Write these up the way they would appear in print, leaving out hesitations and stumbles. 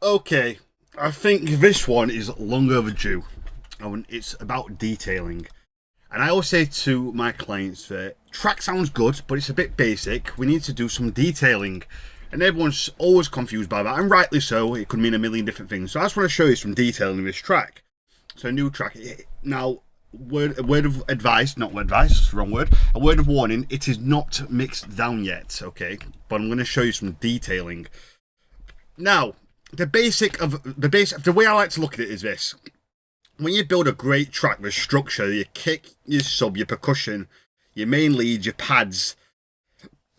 Okay, I think this one is long overdue. It's about detailing. And I always say to my clients that track sounds good, but it's a bit basic. We need to do some detailing. And everyone's always confused by that, and rightly so. It could mean a million different things. So I just want to show you some detailing in this track. So a new track. Now, a word of advice, not advice, wrong word. A word of warning, it is not mixed down yet, okay? But I'm going to show you some detailing. Now, the way I like to look at it is this. When you build a great track with structure, your kick, your sub, your percussion, your main lead, your pads,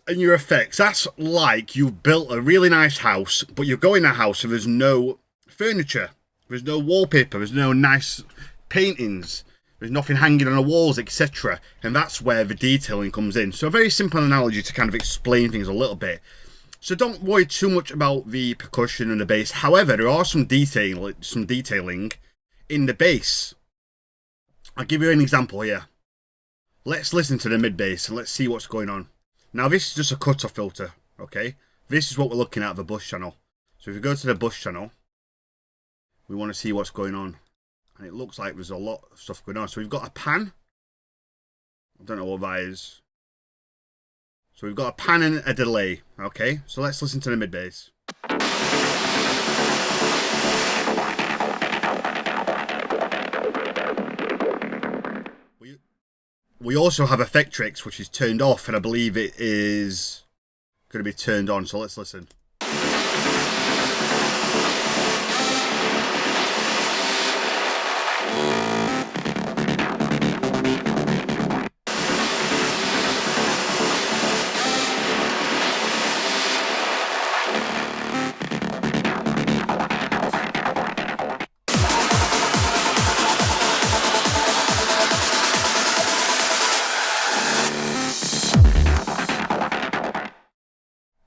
and your effects, that's like you've built a really nice house, but you go in a house and there's no furniture, there's no wallpaper, there's no nice paintings, there's nothing hanging on the walls, etc. And that's where the detailing comes in. So a very simple analogy to kind of explain things a little bit. So don't worry too much about the percussion and the bass. However, there are some detailing in the bass. I'll give you an example here. Let's listen to the mid bass and let's see what's going on. Now this is just a cutoff filter, okay? This is what we're looking at the bus channel. So if we go to the bus channel, we want to see what's going on. And it looks like there's a lot of stuff going on. So we've got a pan. I don't know what that is. So we've got a pan and a delay, okay? So let's listen to the mid bass. We also have Effectrix, which is turned off, and I believe it is going to be turned on. So let's listen.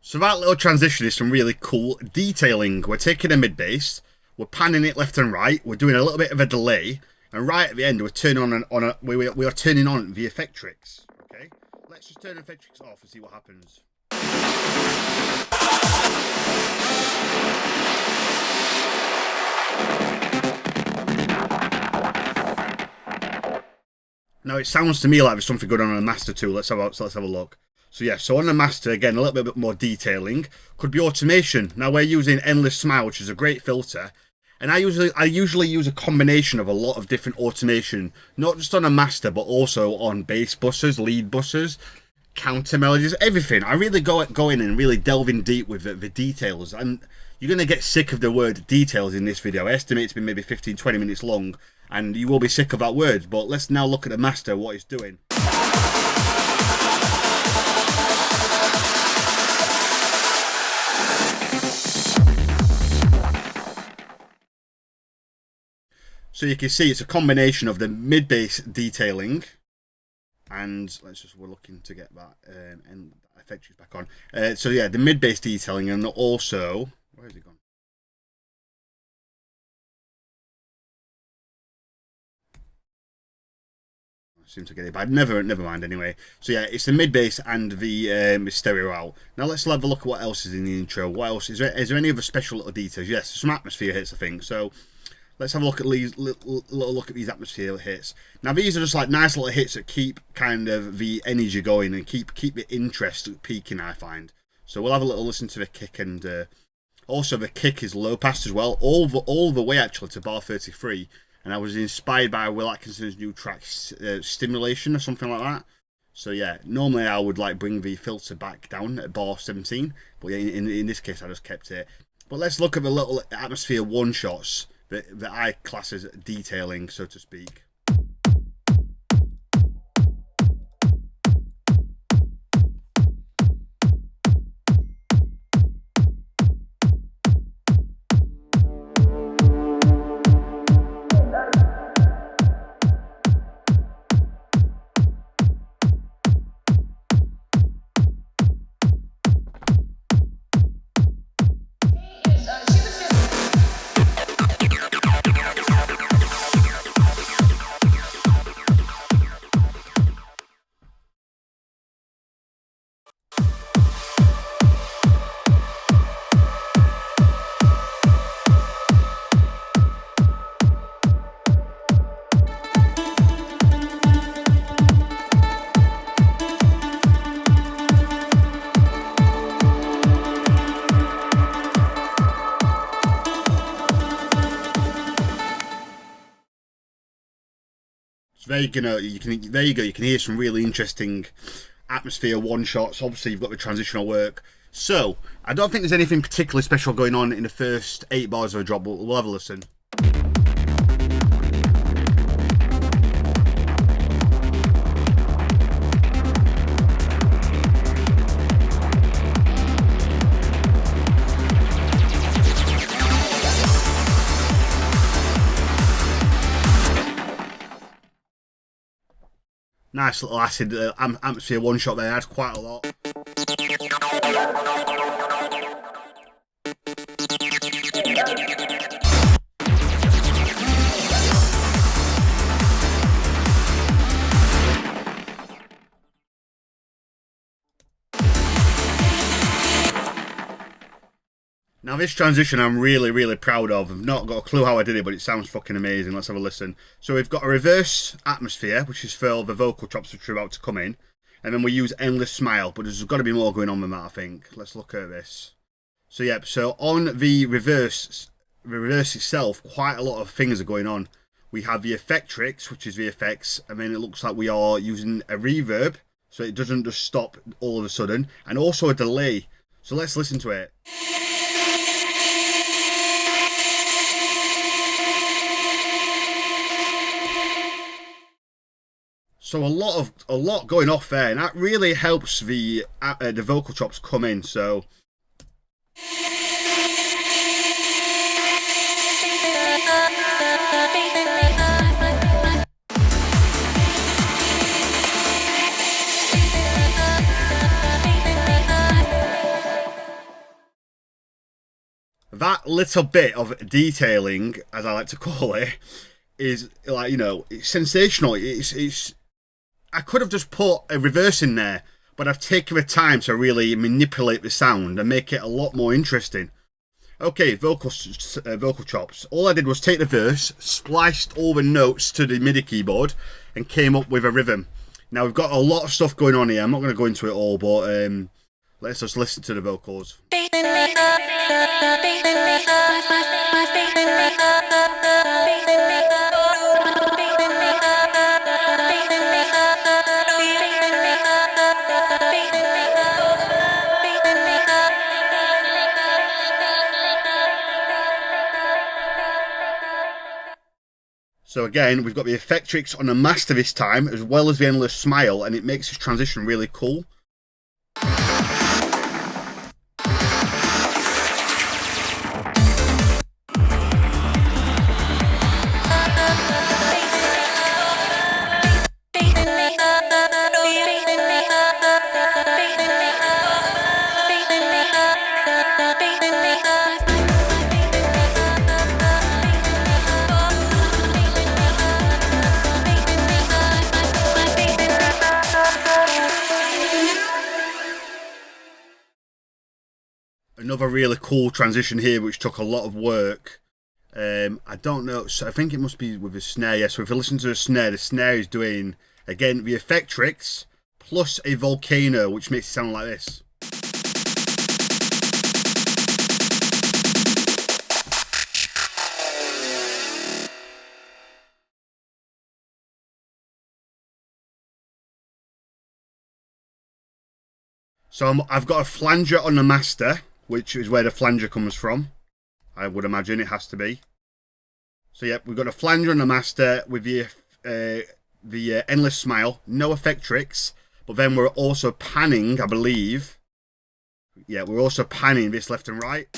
So that little transition is some really cool detailing. We're taking a mid bass, we're panning it left and right, we're doing a little bit of a delay, and right at the end we're turning we are turning on the Effectrix. Okay, let's just turn Effectrix off and see what happens. Now it sounds to me like there's something going on the master too. Let's have a look. So yeah, so on the master, again, a little bit more detailing. Could be automation. Now we're using Endless Smile, which is a great filter. And I usually use a combination of a lot of different automation, not just on a master, but also on bass buses, lead buses, counter melodies, everything. I really go in and really delve in deep with the details. And you're going to get sick of the word details in this video. I estimate it's been maybe 15-20 minutes long, and you will be sick of that word. But let's now look at the master, what it's doing. So you can see it's a combination of the mid-bass detailing, and we're looking to get that and Effectrix back on. So yeah, the mid-bass detailing, and also, where has it gone? I seem to get it back. Never mind anyway. So yeah, it's the mid-bass and the stereo out. Now let's have a look at what else is in the intro. What else is there? Is there any other special little details? Yes, some atmosphere hits, I think. So let's have a look at these little look at these atmosphere hits. Now these are just like nice little hits that keep kind of the energy going and keep the interest peaking, I find. So we'll have a little listen to the kick, and also the kick is low pass as well, all the way actually to bar 33. And I was inspired by Will Atkinson's new track, Stimulation or something like that. So yeah, normally I would like bring the filter back down at bar 17, but in this case I just kept it. But let's look at the little atmosphere one shots that I class as detailing, so to speak. So there you go. There you go. You can hear some really interesting atmosphere one shots. Obviously, you've got the transitional work. So I don't think there's anything particularly special going on in the first 8 bars of a drop, but we'll have a listen. Nice little acid atmosphere one shot there. Adds quite a lot. Now this transition I'm really proud of. I've not got a clue how I did it, but it sounds fucking amazing. Let's have a listen. So we've got a reverse atmosphere, which is for the vocal chops which are about to come in. And then we use Endless Smile, but there's got to be more going on than that, I think. Let's look at this. So yep, so on the reverse itself, quite a lot of things are going on. We have the Effectrix, which is the effects, and then it looks like we are using a reverb, so it doesn't just stop all of a sudden, and also a delay. So let's listen to it. So a lot going off there, and that really helps the vocal chops come in. So that little bit of detailing, as I like to call it, is like, you know, it's sensational. It's I could have just put a reverse in there, but I've taken the time to really manipulate the sound and make it a lot more interesting. Okay, vocal chops. All I did was take the verse, spliced all the notes to the MIDI keyboard, and came up with a rhythm. Now we've got a lot of stuff going on here. I'm not going to go into it all, but let's just listen to the vocals. So again, we've got the Effectrix on the master this time, as well as the Endless Smile, and it makes this transition really cool. Another really cool transition here, which took a lot of work. I don't know, so I think it must be with the snare. Yeah, so if you listen to the snare is doing, again, the Effectrix plus a volcano, which makes it sound like this. So I've got a flanger on the master, which is where the flanger comes from. I would imagine it has to be. So yep, we've got a flanger on the master with the Endless Smile, no Effectrix, but then we're also panning, I believe. Yeah, we're also panning this left and right.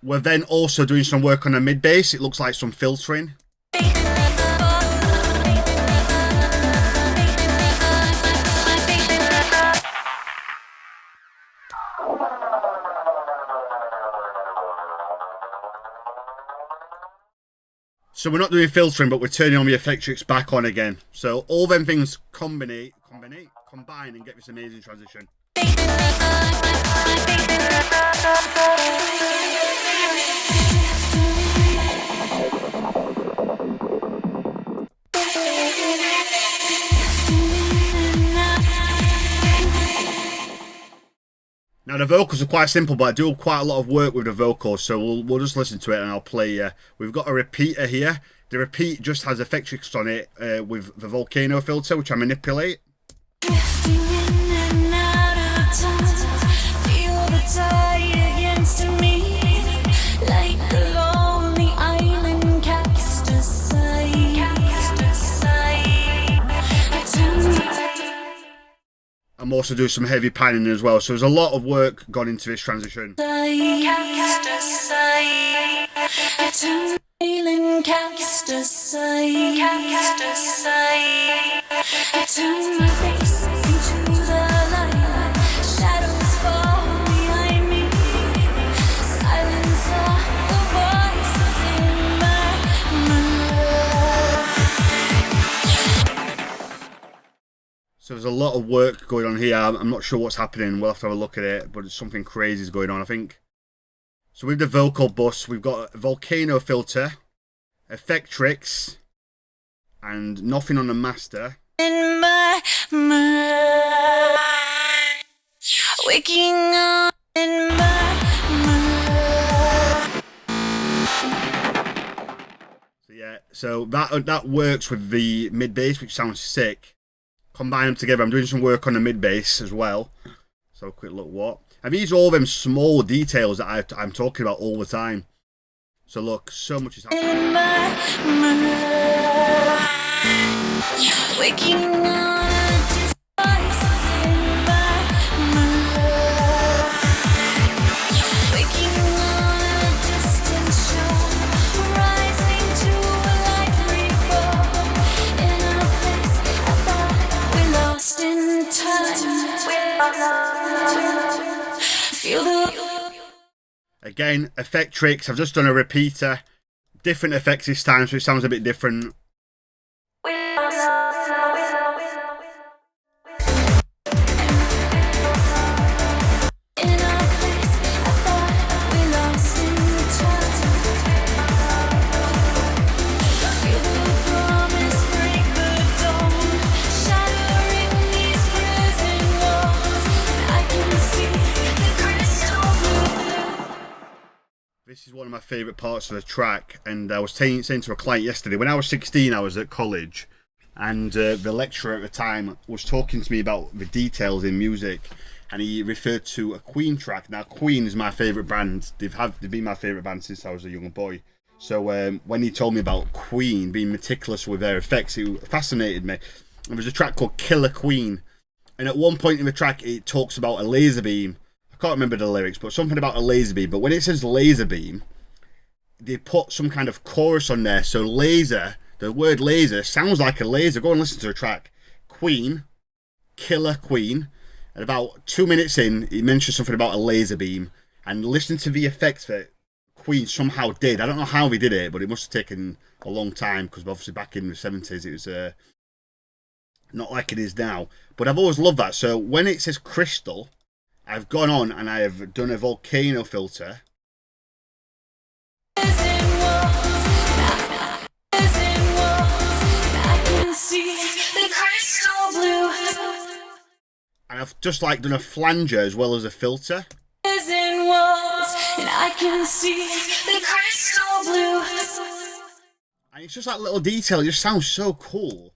We're then also doing some work on the mid bass. It looks like some filtering. So we're not doing filtering, but we're turning on the Effectrix back on again. So all them things combine and get this amazing transition. vocals are quite simple, but I do quite a lot of work with the vocals, so we'll just listen to it and I'll play. We've got a repeater here. The repeat just has effects on it with the volcano filter, which I manipulate. Drifting in and out of time, feel the tide against me, like a lonely island cactus. I'm also doing some heavy panning as well, so there's a lot of work gone into this transition. Cactus, I turn my face into the light. Shadows fall behind me. Silence all the voices in my mind. So there's a lot of work going on here. I'm not sure what's happening. We'll have to have a look at it, but something crazy is going on, I think. So with the vocal bus, we've got a volcano filter, effectrix, and nothing on the master. In my mind, waking up in my mind. So yeah, so that works with the mid bass, which sounds sick. Combine them together. I'm doing some work on the mid bass as well. So a quick look what. And these are all them small details that I'm talking about all the time. So look, so much is happening. In my mind, waking on these voices in my mind, waking on a distant shore, rising to a light before, in a place I thought we lost in time. Feel the Again, effectrix. I've just done a repeater. Different effects this time, so it sounds a bit different. This is one of my favourite parts of the track, and I was saying to a client yesterday, when I was 16 I was at college, and the lecturer at the time was talking to me about the details in music, and he referred to a Queen track. Now Queen is my favourite band. They've been my favourite band since I was a young boy. So when he told me about Queen being meticulous with their effects, it fascinated me. And there's a track called Killer Queen, and at one point in the track it talks about a laser beam. I can't remember the lyrics, but something about a laser beam. But when it says laser beam, they put some kind of chorus on there. So laser, the word laser sounds like a laser. Go and listen to the track. Queen, Killer Queen. And about 2 minutes in, he mentions something about a laser beam. And listen to the effects that Queen somehow did. I don't know how they did it, but it must have taken a long time, because obviously back in the 70s it was not like it is now. But I've always loved that. So when it says crystal, I've gone on and I have done a volcano filter. And I've just like done a flanger as well as a filter. And it's just that little detail, it just sounds so cool.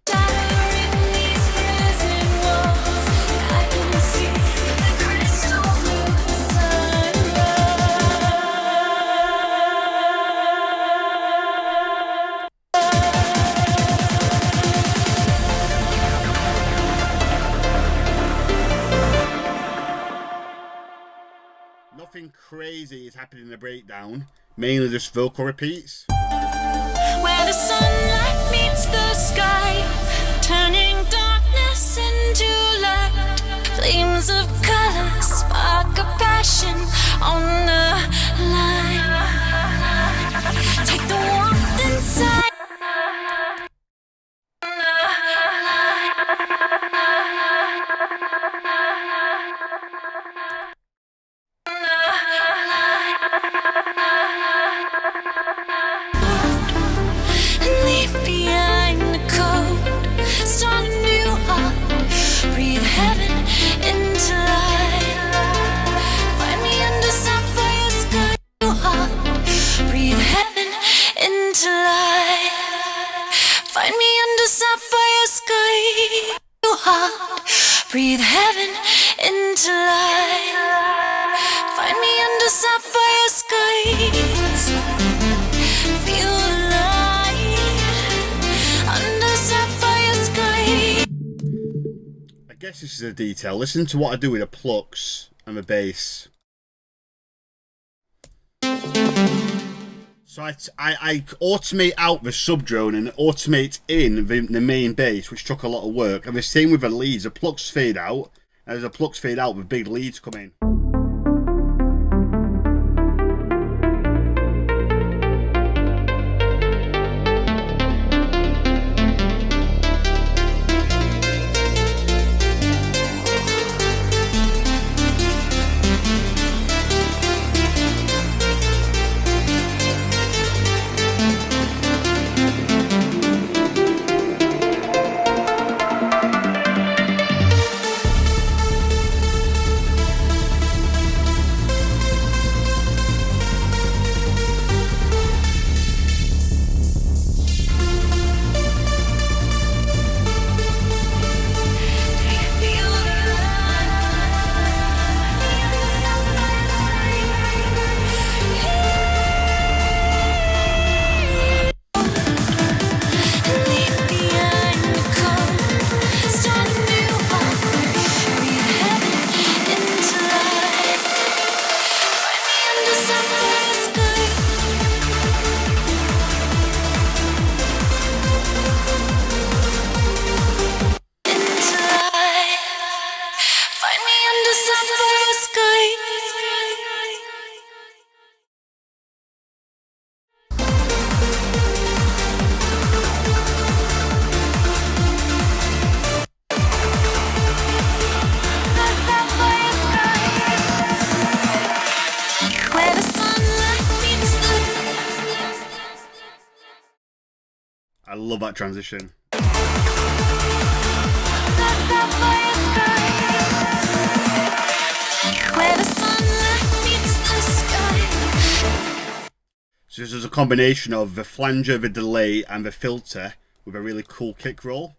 Nothing crazy is happening in the breakdown, mainly just vocal repeats. Where the sunlight meets the sky, turning darkness into light. Flames of color spark a passion on the line. Take the warmth inside. breathe heaven into light. Find me under sapphire skies. Feel the light under sapphire skies. I guess this is a detail. Listen to what I do with the plucks and the bass. So I automate out the sub-drone and automate in the main bass, which took a lot of work. And the same with the leads. The plucks fade out. As the plucks fade out, the big leads come in. I love that transition. So this is a combination of the flanger, the delay, and the filter with a really cool kick roll.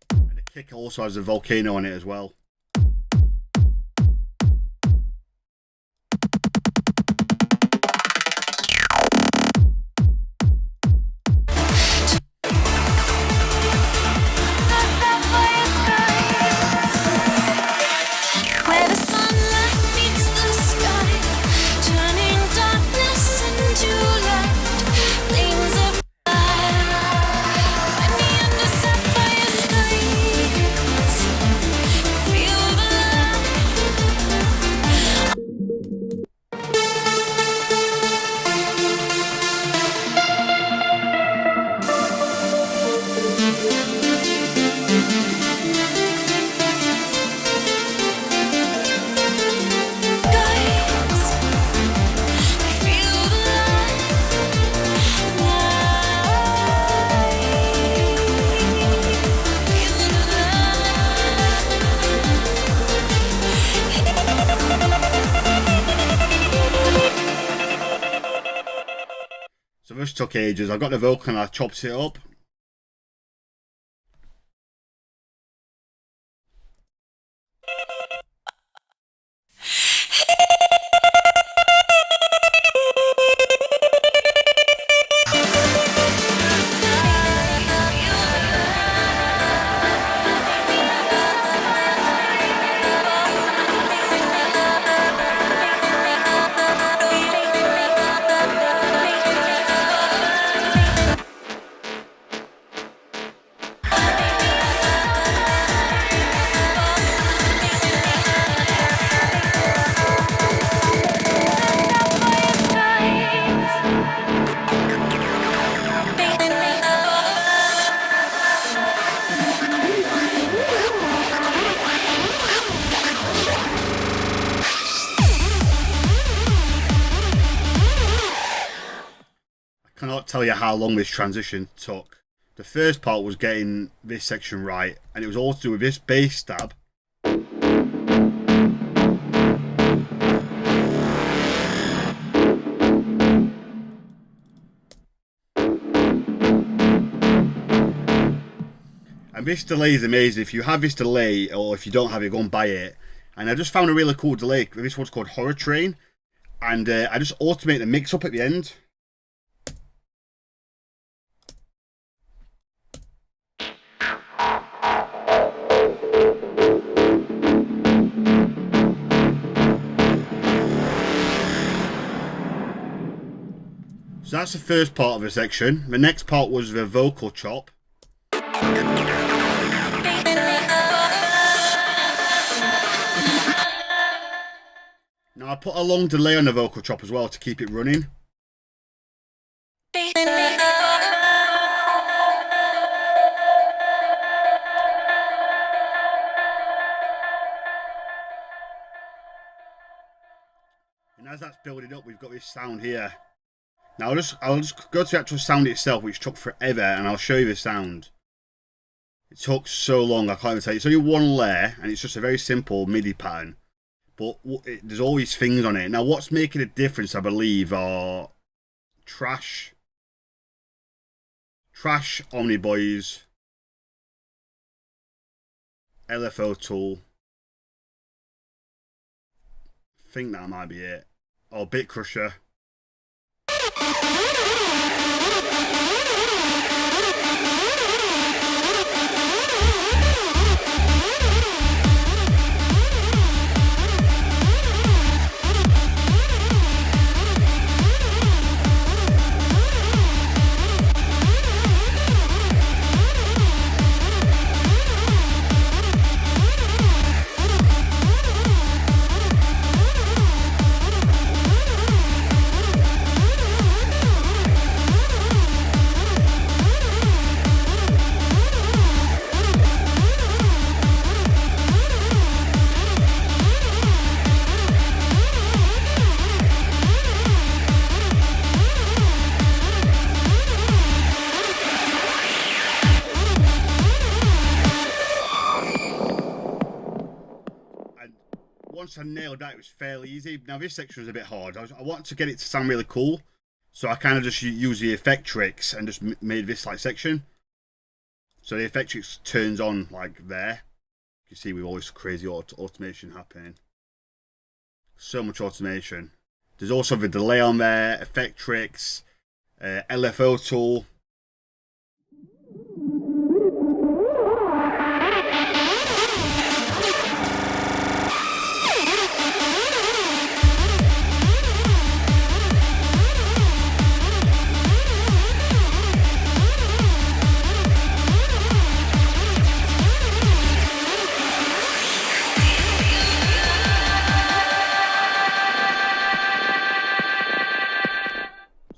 And the kick also has a volcano on it as well. So this took ages. I got the vocal and I chopped it up. I cannot tell you how long this transition took. The first part was getting this section right, and it was all to do with this bass stab. And And this delay is amazing. If you have this delay, or if you don't have it, go and buy it. And I just found a really cool delay. This one's called Horror Train. And I just automate the mix up at the end. So that's the first part of the section. The next part was the vocal chop. Now I put a long delay on the vocal chop as well to keep it running. And as that's building up, we've got this sound here. Now I'll just go to the actual sound itself, which took forever, and I'll show you the sound. It took so long, I can't even tell you. It's only one layer, and it's just a very simple MIDI pattern. But there's all these things on it. Now what's making a difference, I believe, are Trash, Omniboys, LFO Tool. I think that might be it. Or Bit Crusher. Once I nailed that, it was fairly easy. Now this section was a bit hard. I wanted to get it to sound really cool, so I kind of just used the effect tricks and just made this like section. So the effect tricks turns on like there. You see, we've always crazy automation happening. So much automation. There's also the delay on there, effect tricks, LFO tool.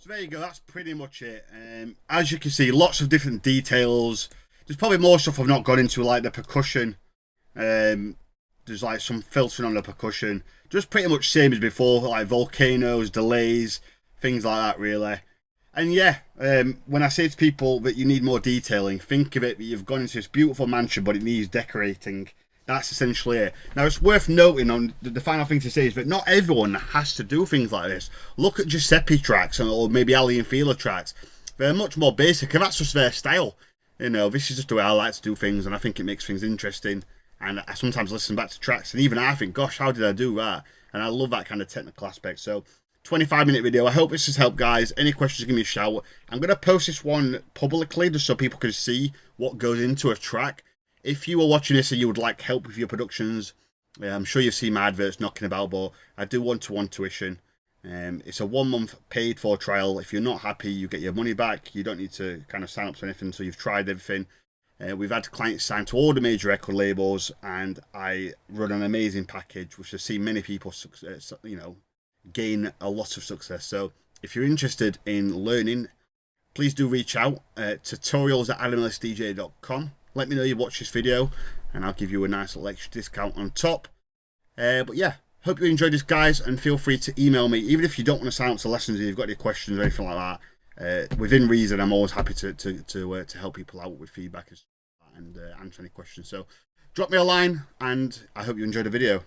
There you go, that's pretty much it. As you can see, lots of different details. There's probably more stuff I've not gone into, like the percussion. There's like some filtering on the percussion. Just pretty much same as before, like volcanoes, delays, things like that really. And yeah, when I say to people that you need more detailing, think of it that you've gone into this beautiful mansion but it needs decorating. That's essentially it. Now it's worth noting, on the final thing to say is that not everyone has to do things like this. Look at Giuseppe tracks or maybe Ali and Fila tracks. They're much more basic, and that's just their style. You know, this is just the way I like to do things, and I think it makes things interesting. And I sometimes listen back to tracks, and even I think, gosh, how did I do that? And I love that kind of technical aspect. So 25-minute video. I hope this has helped, guys. Any questions, give me a shout. I'm going to post this one publicly just so people can see what goes into a track. If you are watching this and you would like help with your productions, I'm sure you've seen my adverts knocking about, but I do one-to-one tuition. It's a 1 month paid for trial. If you're not happy, you get your money back. You don't need to kind of sign up to anything until you've tried everything. We've had clients sign to all the major record labels, and I run an amazing package which has seen many people, you know, gain a lot of success. So if you're interested in learning, please do reach out. tutorials@AdamEllisDJ.com. Let me know you watched this video, and I'll give you a nice little extra discount on top. But yeah, hope you enjoyed this, guys, and feel free to email me, even if you don't want to sign up to lessons, if you've got any questions or anything like that. Within reason, I'm always happy to help people out with feedback and answer any questions. So drop me a line, and I hope you enjoyed the video.